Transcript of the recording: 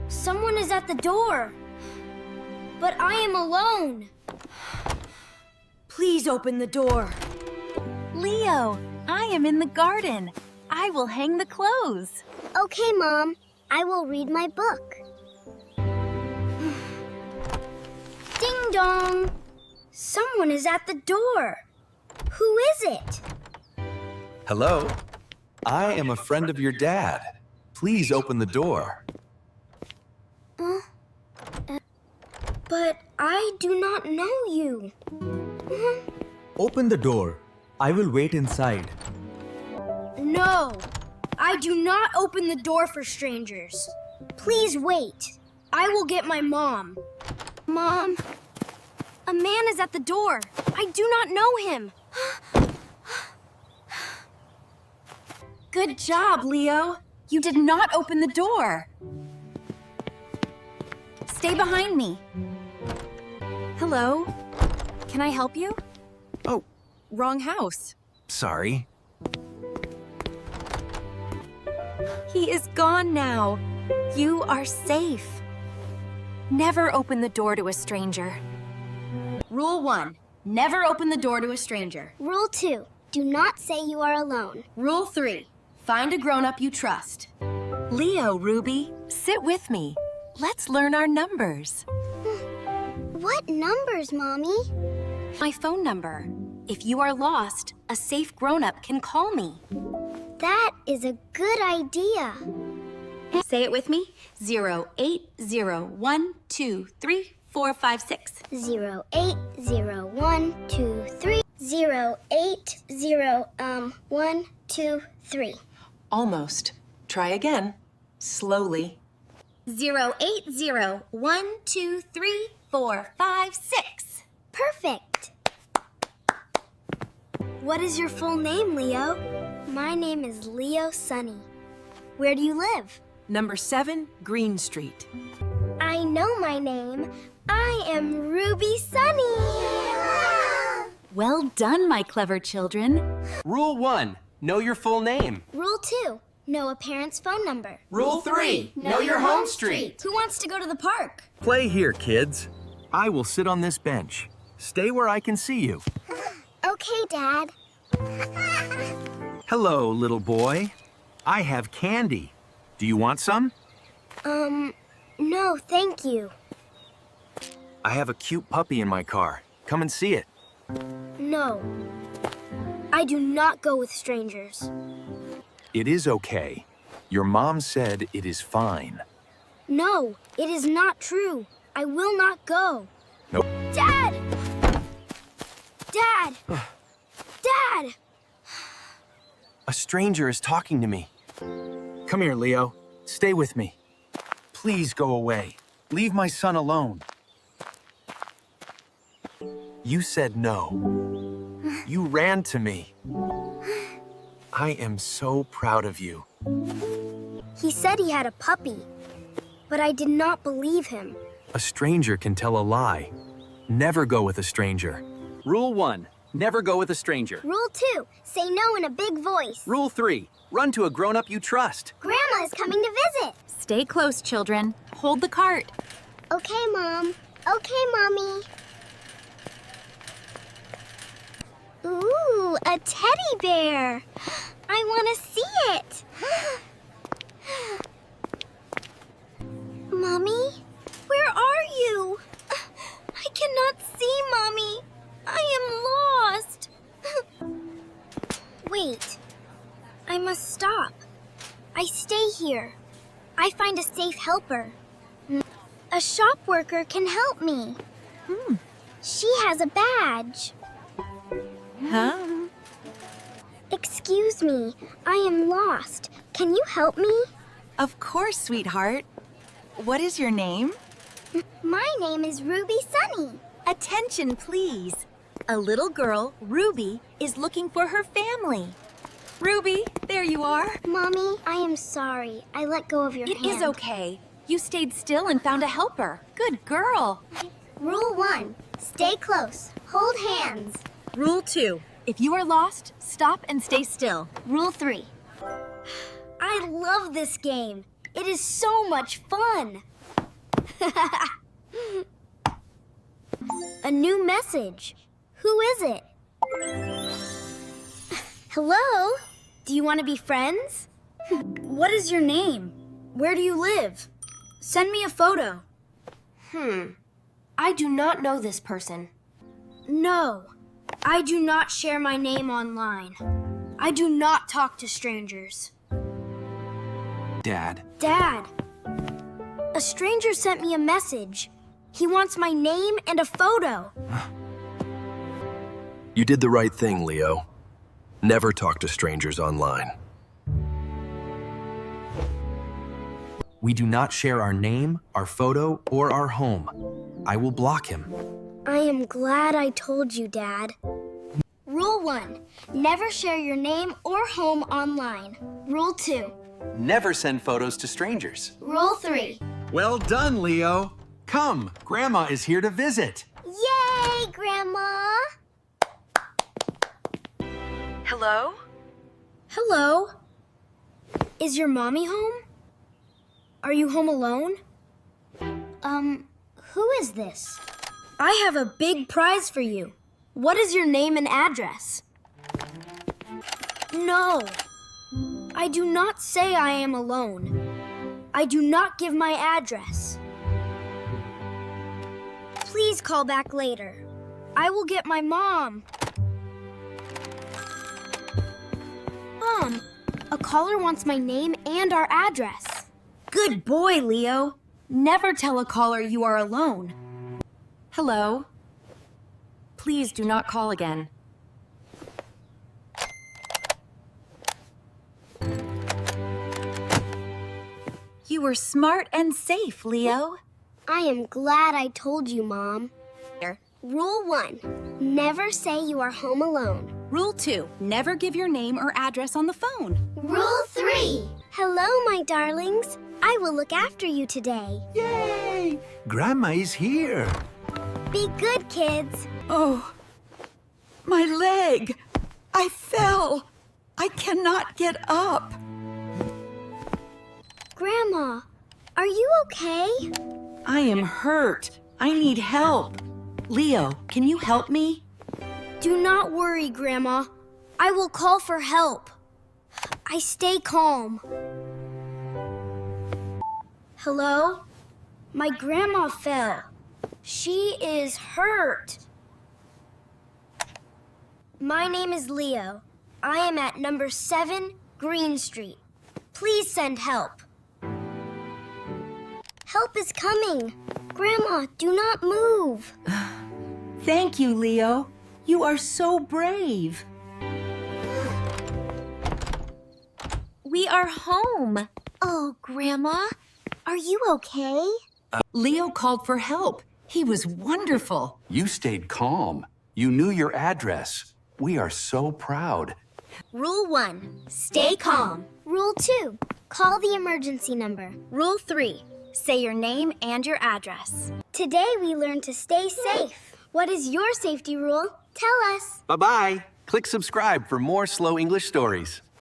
Someone is at the door. But I am alone. Please open the door. Leo, I am in the garden. I will hang the clothes. Okay, Mom. I will read my book. Ding dong. Someone is at the door. Who is it? Hello? I am a friend of your dad. Please open the door. But I do not know you. Open the door. I will wait inside. No, I do not open the door for strangers. Please wait. I will get my mom. Mom, a man is at the door. I do not know him. Good job, Leo. You did not open the door. Stay behind me. Hello? Can I help you? Oh, Wrong house. sorry. He is gone now. You are safe. Never open the door to a stranger. Rule 1. Never open the door to a stranger. Rule 2. Do not say you are alone. Rule 3. Find a grown-up you trust. Leo, Ruby, sit with me. Let's learn our numbers. What numbers, Mommy? My phone number. If you are lost, a safe grown-up can call me. That is a good idea. Say it with me. 080123456. 080123080 123. Almost. Try again. Slowly. 080123456. Perfect. What is your full name, Leo? My name is Leo Sunny. Where do you live? Number 7, Green Street. I know my name. I am Ruby Sunny. Well done, my clever children. Rule 1. Know your full name. Rule 2. Know a parent's phone number. Rule 3. Know your home street. Who wants to go to the park? Play here, kids. I will sit on this bench. Stay where I can see you. Okay, Dad. Hello, little boy. I have candy. Do you want some? No, thank you. I have a cute puppy in my car. Come and see it. No. I do not go with strangers. It is okay. Your mom said it is fine. No, it is not true. I will not go. Nope. Dad! Dad! Dad! A stranger is talking to me. Come here, Leo. Stay with me. Please go away. Leave my son alone. You said no. You ran to me. I am so proud of you. He said he had a puppy, but I did not believe him. A stranger can tell a lie. Never go with a stranger. Rule 1. Never go with a stranger. Rule 2. Say no in a big voice. Rule 3. Run to a grown-up you trust. Grandma is coming to visit. Stay close, children. Hold the cart. Okay, Mom. Okay, Mommy. Ooh, a teddy bear. I want to see it. Mommy, where are you? I cannot see Mommy. I am lost. Wait. I must stop. I stay here. I find a safe helper. A shop worker can help me. She has a badge. Huh? Excuse me, I am lost. Can you help me? Of course, sweetheart. What is your name? My name is Ruby Sunny. Attention, please. A little girl, Ruby, is looking for her family. Ruby, there you are. Mommy, I am sorry. I let go of your It hand. is okay. You stayed still and found a helper. Good girl. Rule 1. Stay close. Hold hands. Rule 2. If you are lost, stop and stay still. Rule 3. I love this game. It is so much fun. A new message. Who is it? Hello? Do you want to be friends? What is your name? Where do you live? Send me a photo. I do not know this person. No, I do not share my name online. I do not talk to strangers. Dad. Dad, a stranger sent me a message. He wants my name and a photo. You did the right thing, Leo. Never talk to strangers online. We do not share our name, our photo, or our home. I will block him. I am glad I told you, Dad. Rule 1, never share your name or home online. Rule 2. Never send photos to strangers. Rule 3. Well done, Leo. Come, Grandma is here to visit. Yay, Grandma! Hello? Hello. Is your mommy home? Are you home alone? Who is this? I have a big prize for you. What is your name and address? No. I do not say I am alone. I do not give my address. Please call back later. I will get my mom. Mom, a caller wants my name and our address. Good boy, Leo. Never tell a caller you are alone. Hello? Please do not call again. You were smart and safe, Leo. I am glad I told you, Mom. Rule 1, never say you are home alone. Rule 2, never give your name or address on the phone. Rule 3, hello, my darlings. I will look after you today. Yay! Grandma is here. Be good, kids. Oh, my leg. I fell. I cannot get up. Grandma, are you okay? I am hurt. I need help. Leo, can you help me? Do not worry, Grandma. I will call for help. I stay calm. Hello? My grandma fell. She is hurt. My name is Leo. I am at number 7 Green Street. Please send help. Help is coming. Grandma, do not move. Thank you, Leo. You are so brave. We are home. Oh, Grandma, are you okay? Leo called for help. He was wonderful. You stayed calm. You knew your address. We are so proud. Rule 1, stay calm. Rule 2, call the emergency number. Rule 3, say your name and your address. Today we learned to stay safe. What is your safety rule? Tell us. Bye-bye. Click subscribe for more slow English stories.